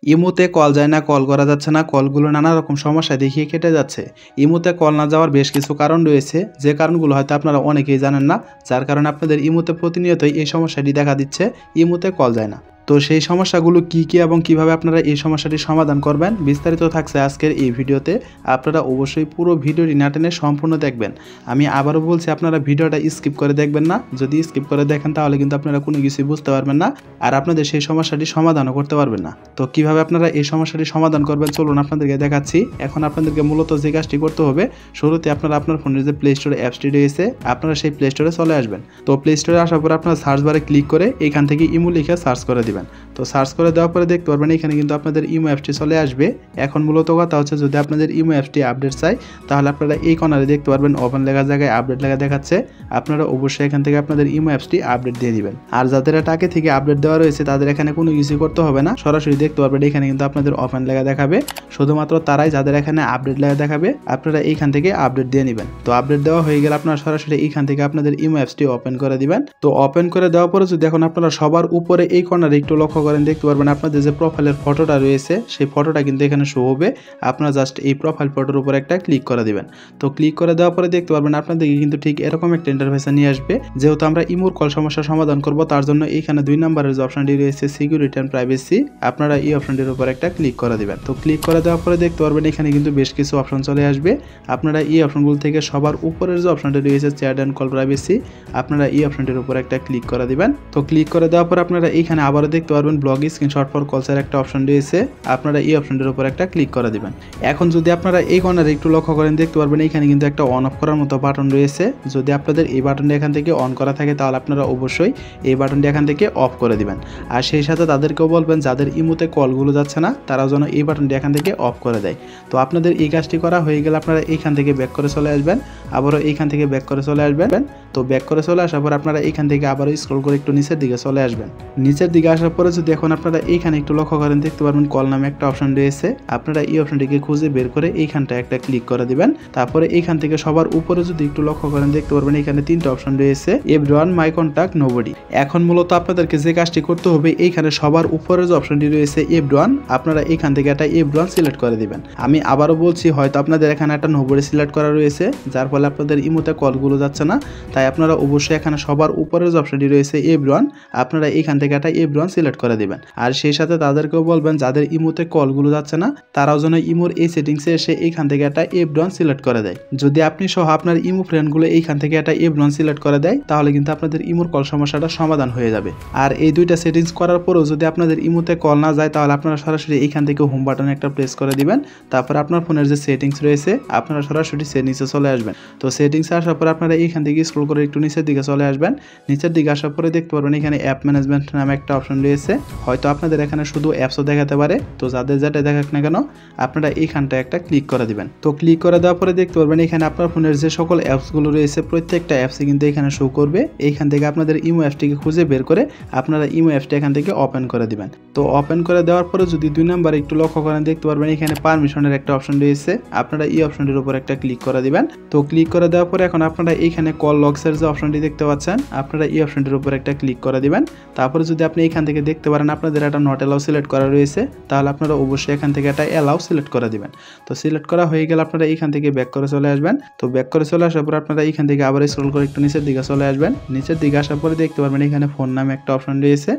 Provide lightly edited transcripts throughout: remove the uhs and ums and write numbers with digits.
ইমোতে কল যায় না, কল করা যাচ্ছে না, কলগুলো নানা রকম সমস্যা দেখিয়ে কেটে যাচ্ছে। ইমোতে কল না যাওয়ার বেশ কিছু কারণ রয়েছে, যে কারণগুলো হয়তো আপনারা অনেকেই জানেন না, যার কারণে আপনাদের ইমোতে প্রতিনিয়তই এই সমস্যাটি দেখা দিচ্ছে, ইমোতে কল যায় না। তো সেই সমস্যাগুলো কী কী এবং কিভাবে আপনারা এই সমস্যাটি সমাধান করবেন বিস্তারিত থাকছে আজকের এই ভিডিওতে। আপনারা অবশ্যই পুরো ভিডিওটি না টেনে সম্পূর্ণ দেখবেন। আমি আবারও বলছি, আপনারা ভিডিওটা স্কিপ করে দেখবেন না। যদি স্কিপ করে দেখেন তাহলে কিন্তু আপনারা কোনো কিছুই বুঝতে পারবেন না, আর আপনাদের সেই সমস্যাটি সমাধানও করতে পারবেন না। তো কিভাবে আপনারা এই সমস্যাটি সমাধান করবেন চলুন আপনাদেরকে দেখাচ্ছি। এখন আপনাদেরকে মূলত যে কাজটি করতে হবে, শুরুতে আপনারা আপনার ফোনের যে প্লে স্টোরে অ্যাপসটি রয়েছে আপনারা সেই প্লে স্টোরে চলে আসবেন। তো প্লে স্টোরে আসার পর আপনারা সার্চ বারে ক্লিক করে এখান থেকে ইমো লিখে সার্চ করে দিবেন। তো সার্চ করে দেওয়ার পরে দেখতে পারবেন এখানে কিন্তু আপনাদের ইমো অ্যাপসটি চলে আসবে। এখন মূলত কথা হচ্ছে, যদি আপনাদের ইমো অ্যাপসটি আপডেট চাই তাহলে আপনারা এই কর্নারে দেখতে পারবেন ওপেন লেখার জায়গায় আপডেট লেখা দেখাচ্ছে। আপনারা অবশ্যই এখান থেকে আপনাদের ইমো অ্যাপসটি আপডেট দিয়ে দিবেন। আর যাদের এটা আগে থেকে আপডেট দেওয়া রয়েছে তাদের এখানে কোনো কিছু করতে হবে না, সরাসরি দেখতে পারবেন এখানে কিন্তু আপনাদের ওপেন লেখা দেখাবে। শুধুমাত্র তারাই যাদের এখানে আপডেট লেখা দেখাবে আপনারা এইখান থেকে আপডেট দিয়ে নেবেন। তো আপডেট দেওয়া হয়ে গেলে আপনারা সরাসরি এইখান থেকে আপনাদের ইমো অ্যাপসটি ওপেন করে দিবেন। তো ওপেন করে দেওয়ার পরে যদি এখন আপনারা সবার উপরে এই কর্নারে একটু লক্ষ্য করেন, দেখতে পারবেন আপনাদের যে প্রোফাইলের ফটোটা রয়েছে সেই ফটোটা কিন্তু এখানে শো হবে। আপনারা জাস্ট এই প্রোফাইল ফটোর উপর একটা ক্লিক করে দিবেন। তো ক্লিক করে দেওয়ার পরে দেখতে পারবেন আপনাদেরকে কিন্তু ঠিক এরকম একটা ইন্টারফেসে নিয়ে আসবে। যেহেতু আমরা ইমোর কল সমস্যার সমাধান করব, তার জন্য এইখানে 2 নম্বরের যে অপশনটি রয়েছে সিকিউরিটি অ্যান্ড প্রাইভেসি, আপনারা এই অপশনটির উপর একটা ক্লিক করে দিবেন। তো ক্লিক করে দেওয়ার পরে দেখতে পারবেন এখানে কিন্তু বেশ কিছু অপশন চলে আসবে। আপনারা এই অপশনগুলো থেকে সবার উপরের যে অপশনটি রয়েছে চ্যাট অ্যান্ড কল প্রাইভেসি, আপনারা এই অপশনটির উপর একটা ক্লিক করে দিবেন। তো ক্লিক করে দেওয়ার পর আপনারা এইখানে আবারও দেখতে পারবেন ব্লগ স্ক্রিনশট ফর কলসের একটা অপশন রয়েছে, আপনারা এই অপশনটির উপর একটা ক্লিক করে দিবেন। এখন যদি আপনারা এই কর্নারে একটু লক্ষ্য করেন, দেখতে পারবেন এখানে কিন্তু একটা অন অফ করার মতো বাটন রয়েছে। যদি আপনাদের এই বাটনটি এখান থেকে অন করা থাকে তাহলে আপনারা অবশ্যই এই বাটনটি এখান থেকে অফ করে দিবেন। আর সেই সাথে তাদেরকেও বলবেন যাদের ইমোতে কলগুলো যাচ্ছে না তারাও যেন এই বাটনটি এখান থেকে অফ করে দেয়। তো আপনাদের এই কাজটি করা হয়ে গেলে আপনারা এইখান থেকে ব্যাক করে চলে আসবেন, আবারও এইখান থেকে ব্যাক করে চলে আসবেন। তো ব্যাক করে চলে আসার পর আপনারা এইখান থেকে আবারও স্ক্রল করে একটু নিচের দিকে চলে আসবেন। নিচের দিকে আসার পরে যদি এখন আপনারা এইখানে একটু লক্ষ্য করেন, দেখতে পারবেন কল নামে একটা অপশন রয়েছে। আপনারা এই অপশনটিকে খুঁজে বের করে এইখানটা একটা ক্লিক করে দিবেন। তারপরে এইখান থেকে সবার উপরে যদি একটু লক্ষ্য করেন, দেখতে পারবেন এখানে 3টা অপশন রয়েছে, এভরিওয়ান, মাই কন্টাক্ট, নোবডি। এখন মূলত আপনাদেরকে যে কাজটি করতে হবে, এইখানে সবার উপরে যে অপশনটি রয়েছে এভরিওয়ান, আপনারা এইখান থেকে একটা এভরিওয়ান সিলেক্ট করে দিবেন। আমি আবারও বলছি, হয়তো আপনাদের এখানে একটা নোবডি সিলেক্ট করা রয়েছে যার ফলে আপনাদের ইমোতে কলগুলো যাচ্ছে না, তাই আপনারা অবশ্যই এখানে সবার উপরে যে অপশনটি রয়েছে এভরিওয়ান, আপনারা এইখান থেকে একটা এভরিওয়ান সিলেক্ট করে দিবেন। আর সেই সাথে তাদেরকেও বলবেন যাদের ইমোতে কলগুলো যাচ্ছে না তারাও যেন ইমোর এই সেটিংসে এসে এইখান থেকে একটা এভরিওয়ান সিলেক্ট করে দেয়। যদি আপনি সহ আপনার ইমো ফ্রেন্ডগুলো এইখান থেকে একটা এভরিওয়ান সিলেক্ট করে দেয় তাহলে কিন্তু আপনাদের ইমোর কল সমস্যাটা সমাধান হয়ে যাবে। আর এই দুইটা সেটিংস করার পরেও যদি আপনাদের ইমোতে কল না যায় তাহলে আপনারা সরাসরি এইখান থেকে হোম বাটনে একটা প্রেস করে দিবেন। তারপর আপনার ফোনের যে সেটিংস রয়েছে আপনারা সরাসরি সেটিংসে চলে আসবেন। তো সেটিংসে আসার পর আপনারা এইখান থেকে স্ক্রল করে একটু নিচের দিকে চলে আসবেন। নিচের দিকে আসার পরে দেখতে পারবেন এখানে অ্যাপ ম্যানেজমেন্ট নামে একটা অপশন রয়েছে। হয়তো আপনাদের এখানে শুধু অ্যাপসও দেখাতে পারে, তো যাদের যেটা দেখাক না কেন আপনারা এইখানটা একটা ক্লিক করে দিবেন। তো ক্লিক করে দেওয়ার পরে দেখতে পারবেন এখানে আপনার ফোনের যে সকল অ্যাপসগুলো রয়েছে প্রত্যেকটা অ্যাপসই কিন্তু এখানে শো করবে। এইখান থেকে আপনাদের ইমো অ্যাপসটিকে খুঁজে বের করে আপনারা ইমো অ্যাপসটি এখান থেকে ওপেন করে দিবেন। তো ওপেন করে দেওয়ার পরে যদি 2 নম্বরে একটু লক্ষ্য করেন, দেখতে পারবেন এখানে পারমিশনের একটা অপশন রয়েছে, আপনারা এই অপশনটির উপর একটা ক্লিক করে দিবেন। তো ক্লিক করে দেওয়ার পরে এখন আপনারা এইখানে কল লগসের যে অপশনটি দেখতে পাচ্ছেন আপনারা এই অপশনটির উপর একটা ক্লিক করে দিবেন। তারপরে যদি আপনি এইখান থেকে দেখতে পারেন আপনাদের একটা নট অ্যালাউ সিলেক্ট করা রয়েছে, তাহলে আপনারা অবশ্যই এখান থেকে একটা অ্যালাউ সিলেক্ট করে দিবেন। তো সিলেক্ট করা হয়ে গেলে আপনারা এইখান থেকে ব্যাক করে চলে আসবেন। তো ব্যাক করে চলে আসার পর আপনারা এইখান থেকে আবার স্ক্রল করে একটু নিচের দিকে চলে আসবেন। নিচের দিকে আসার পরে দেখতে পারবেন এখানে ফোন নামে একটা অপশন রয়েছে,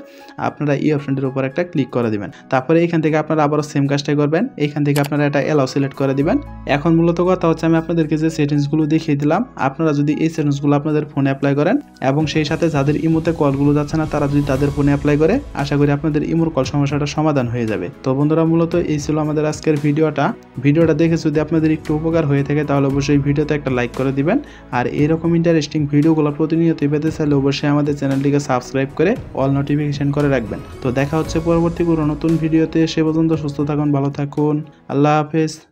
আপনারা এই অপশনটির উপর একটা ক্লিক করে দিবেন। তারপরে এইখান থেকে আপনারা আবারও সেম কাজটাই করবেন, এইখান থেকে আপনারা একটা অ্যালাউ সিলেক্ট করে দিবেন। এখন মূলত কথা হচ্ছে, আমি আপনাদেরকে যে সেটিংসগুলো দেখিয়ে দিলাম আপনারা যদি এই সেটিংসগুলো আপনাদের ফোনে অ্যাপ্লাই করেন এবং সেই সাথে যাদের ইমোতে কলগুলো যাচ্ছে না তারা যদি তাদের ফোনে অ্যাপ্লাই করে, আশা করি আপনাদের ইমোর কল সমস্যাটা সমাধান হয়ে যাবে। তো বন্ধুরা, মূলত এই ছিল আমাদের আজকের ভিডিওটা দেখে যদি আপনাদের একটু উপকার হয়ে থাকে তাহলে অবশ্যই ভিডিওতে একটা লাইক করে দিবেন। আর এরকম ইন্টারেস্টিং ভিডিওগুলো প্রতিনিয়ত পেতে চাইলে অবশ্যই আমাদের চ্যানেলটিকে সাবস্ক্রাইব করে অল নোটিফিকেশন করে রাখবেন। তো দেখা হচ্ছে পরবর্তী কোনো নতুন ভিডিওতে। সে পর্যন্ত সুস্থ থাকুন, ভালো থাকুন, আল্লাহ হাফেজ।